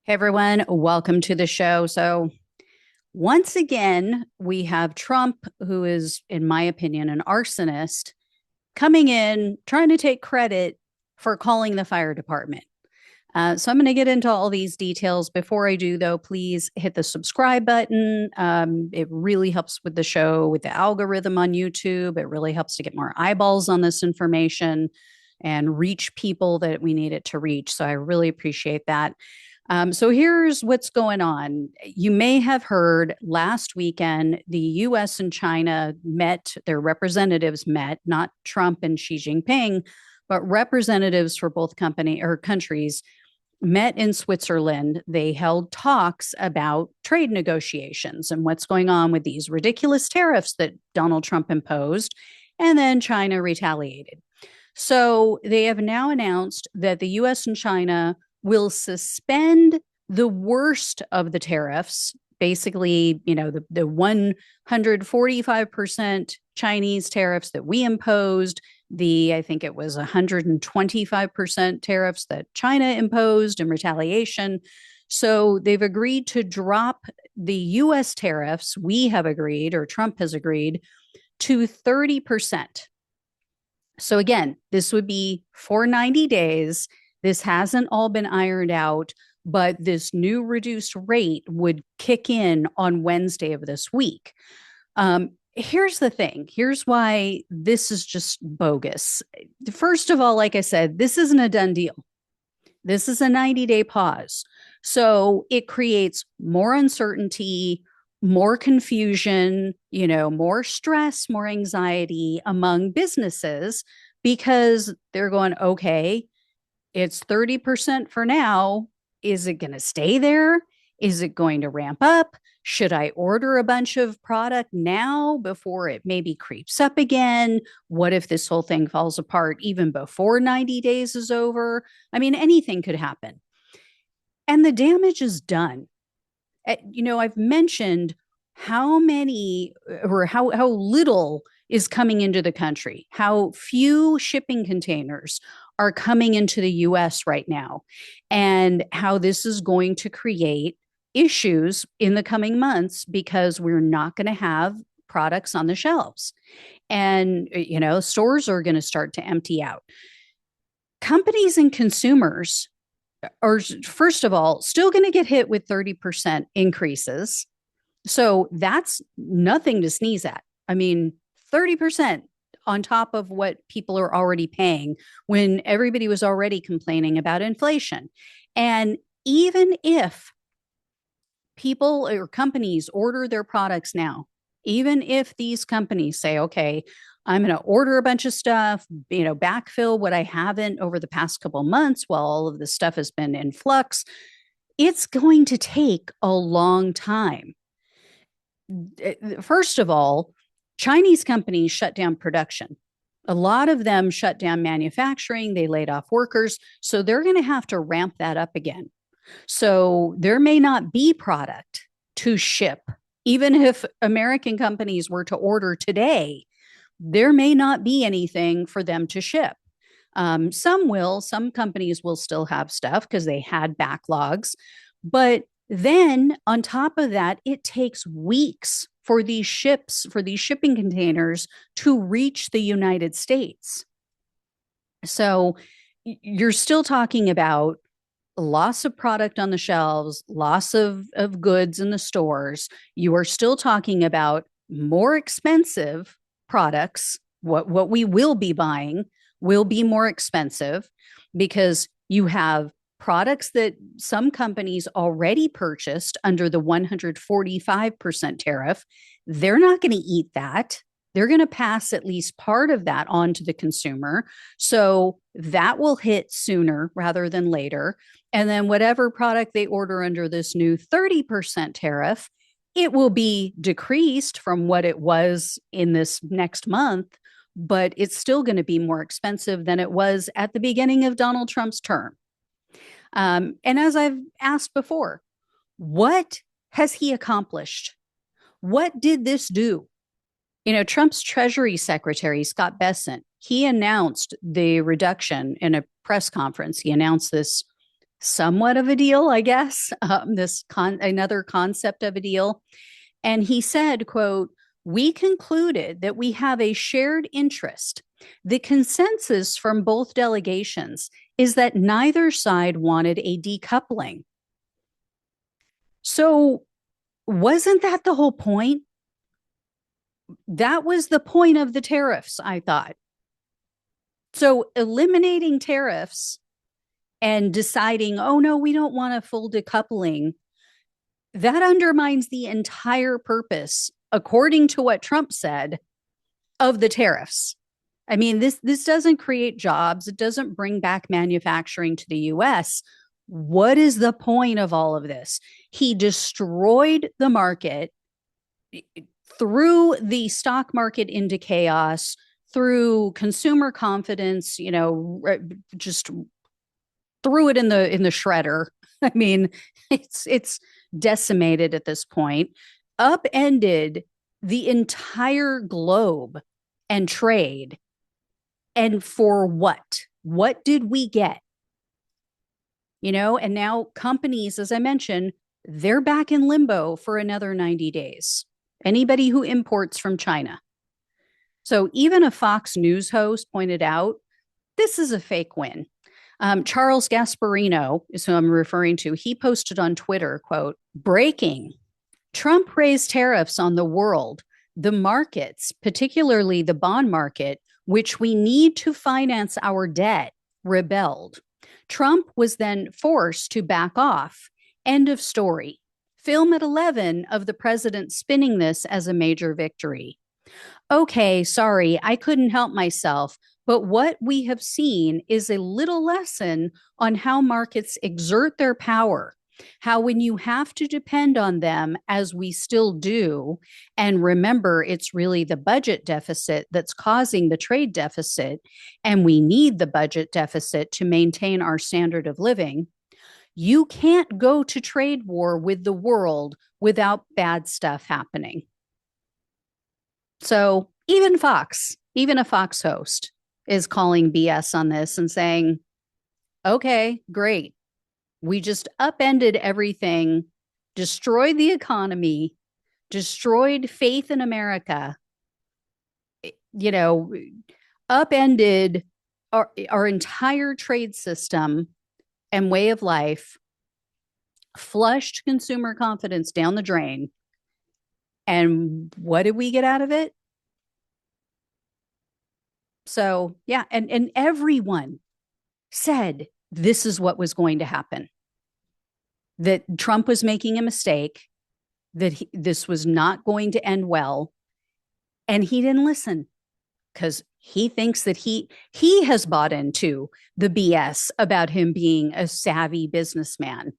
Hey everyone, welcome to the show. So, once again, we have Trump, who is, in my opinion, an arsonist, coming in trying to take credit for calling the fire department. So, I'm going to get into all these details. Before I do, though, please hit the subscribe button. It really helps with the show, with the algorithm on YouTube. It really helps to get more eyeballs on this information and reach people that we need it to reach. So, I really appreciate that. So here's what's going on. You may have heard last weekend the US and China met, their representatives met, not Trump and Xi Jinping, but representatives for both company or countries met in Switzerland. They held talks about trade negotiations and what's going on with these ridiculous tariffs that Donald Trump imposed, and then China retaliated. So they have now announced that the US and China will suspend the worst of the tariffs, basically, the 145% Chinese tariffs that we imposed, I think it was 125% tariffs that China imposed in retaliation. So they've agreed to drop the US tariffs. We have agreed, or Trump has agreed, to 30%. So again, this would be for 90 days. This hasn't all been ironed out, but this new reduced rate would kick in on Wednesday of this week. Here's the thing. Here's why this is just bogus. First of all, like I said, this isn't a done deal. This is a 90-day pause. So it creates more uncertainty, more confusion, more stress, more anxiety among businesses because they're going, okay, it's 30% for now. Is it going to stay there? Is it going to ramp up? Should I order a bunch of product now before it maybe creeps up again? What if this whole thing falls apart even before 90 days is over? I mean, anything could happen. And the damage is done. I've mentioned how many or how little is coming into the country, how few shipping containers are coming into the US right now, and how this is going to create issues in the coming months because we're not going to have products on the shelves. And, stores are going to start to empty out. Companies and consumers are, first of all, still going to get hit with 30% increases. So that's nothing to sneeze at. I mean, 30% on top of what people are already paying when everybody was already complaining about inflation. And even if people or companies order their products now, even if these companies say, okay, I'm going to order a bunch of stuff, backfill what I haven't over the past couple months while all of this stuff has been in flux, it's going to take a long time. First of all, Chinese companies shut down production. A lot of them shut down manufacturing. They laid off workers. So they're going to have to ramp that up again. So there may not be product to ship. Even if American companies were to order today, there may not be anything for them to ship. Some companies will still have stuff because they had backlogs. But then on top of that, it takes weeks for these shipping containers to reach the United States. So you're still talking about loss of product on the shelves, loss of goods in the stores. You are still talking about more expensive products. What we will be buying will be more expensive because you have products that some companies already purchased under the 145% tariff. They're not going to eat that. They're going to pass at least part of that on to the consumer. So that will hit sooner rather than later. And then whatever product they order under this new 30% tariff, it will be decreased from what it was in this next month, but it's still going to be more expensive than it was at the beginning of Donald Trump's term. And as I've asked before, what has he accomplished? What did this do? Trump's Treasury Secretary, Scott Bessent, he announced the reduction in a press conference. He announced this somewhat of a deal, I guess. Another concept of a deal. And he said, quote, "We concluded that we have a shared interest. The consensus from both delegations is that neither side wanted a decoupling." So, wasn't that the whole point? That was the point of the tariffs, I thought. So, eliminating tariffs and deciding, oh no, we don't want a full decoupling, that undermines the entire purpose, according to what Trump said, of the tariffs. I mean, this doesn't create jobs. It doesn't bring back manufacturing to the US. What is the point of all of this? He destroyed the market, threw the stock market into chaos, through consumer confidence, just threw it in the shredder. I mean, it's decimated at this point, upended the entire globe and trade. And for what? What did we get? And now companies, as I mentioned, they're back in limbo for another 90 days. Anybody who imports from China. So even a Fox News host pointed out, this is a fake win. Charles Gasparino is who I'm referring to. He posted on Twitter, quote, "Breaking. Trump raised tariffs on the world. The markets, particularly the bond market, which we need to finance our debt, rebelled. Trump was then forced to back off. End of story. Film at 11 of the president spinning this as a major victory." Okay, sorry, I couldn't help myself. But what we have seen is a little lesson on how markets exert their power, how when you have to depend on them, as we still do, and remember, it's really the budget deficit that's causing the trade deficit, and we need the budget deficit to maintain our standard of living. You can't go to trade war with the world without bad stuff happening. So even a Fox host is calling BS on this and saying, okay, great. We just upended everything, destroyed the economy, destroyed faith in America, upended our entire trade system and way of life, flushed consumer confidence down the drain. And what did we get out of it? So, yeah, and everyone said this is what was going to happen. That Trump was making a mistake, that this was not going to end well, and he didn't listen because he thinks that he has bought into the BS about him being a savvy businessman.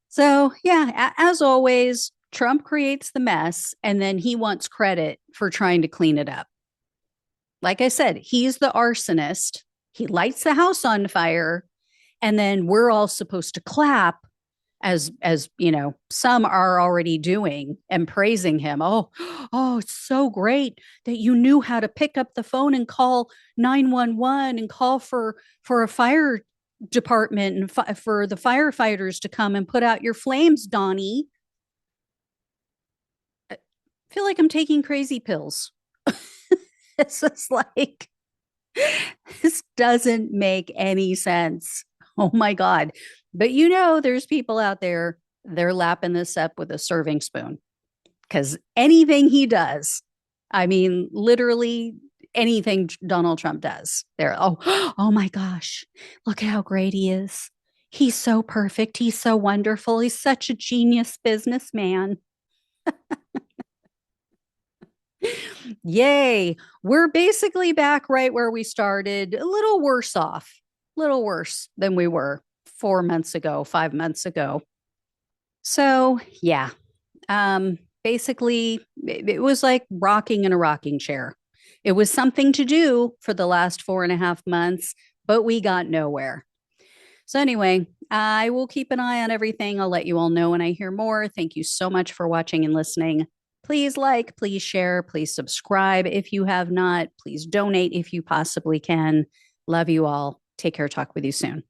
So, yeah, as always, Trump creates the mess and then he wants credit for trying to clean it up. Like I said, he's the arsonist. He lights the house on fire, and then we're all supposed to clap as some are already doing and praising him. Oh, it's so great that you knew how to pick up the phone and call 911 and call for a fire department and for the firefighters to come and put out your flames, Donnie. I feel like I'm taking crazy pills. It's just like, this doesn't make any sense. Oh my God. But there's people out there, they're lapping this up with a serving spoon because anything he does, I mean, literally anything Donald Trump does, they're, oh my gosh, look at how great he is. He's so perfect. He's so wonderful. He's such a genius businessman. Yay. We're basically back right where we started, a little worse off, a little worse than we were 4 months ago, 5 months ago. So, yeah. Basically, it was like rocking in a rocking chair. It was something to do for the last 4.5 months, but we got nowhere. So, anyway, I will keep an eye on everything. I'll let you all know when I hear more. Thank you so much for watching and listening. Please like, please share, please subscribe if you have not. Please donate if you possibly can. Love you all. Take care. Talk with you soon.